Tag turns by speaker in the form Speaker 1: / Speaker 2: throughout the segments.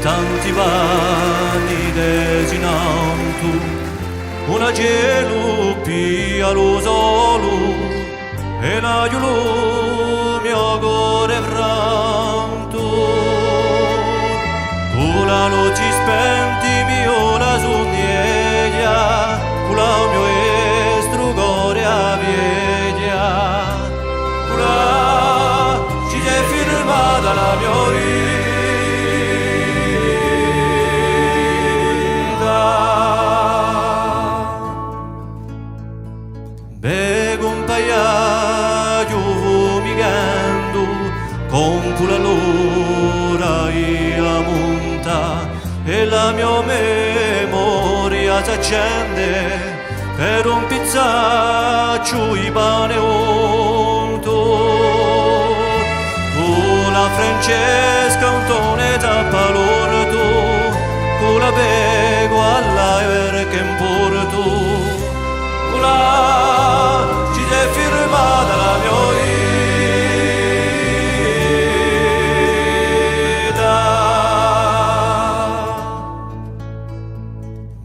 Speaker 1: tanti vanni desinantu, una gelu pia lo solo, e la giulu mio cuore franto. Cula lo ci spenti mio la sognieglia, cula mio estru cuore a vieglia, cula ci è firmata la mia vita. Bego un paio fumigando, con quella l'ora io monta, e la mia memoria si accende per un pizzaccio di pane unto. Con la Francesca un tone tappa l'orto, con la bego all'aer che importo. Ci è firmata la mia vita.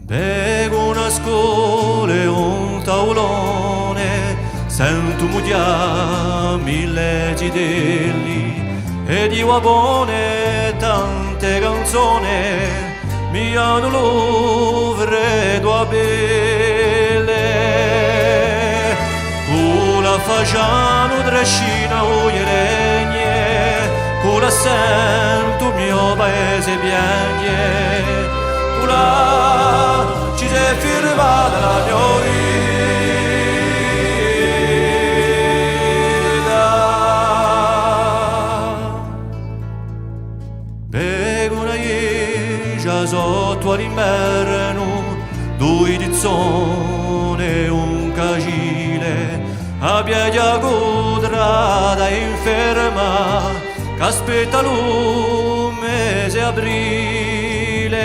Speaker 1: Bevo una scuola e un tavolone, sento mudia mille gidelli, ed io buone tante canzoni, mi hanno lo vredo a facciano trascina o regne, cura sento mio paese piagne, cura ci sei firmata la mia vita. Bevo una igia sotto all'inverno, due tizzone e un cagile, a piaglia quadrata inferma che aspetta un mese aprile,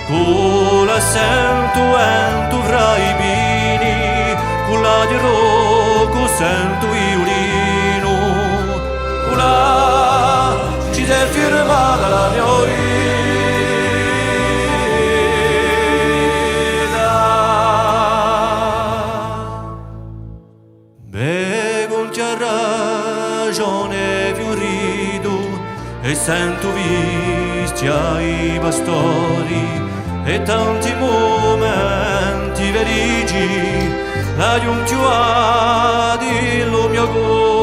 Speaker 1: con l'accento fra i pini, con la di rocco sento violino, con la ci sei firmata la mia vita. Ragione più rido e sento visti ai pastori e tanti momenti verigi la giuntua di lo mio cuore.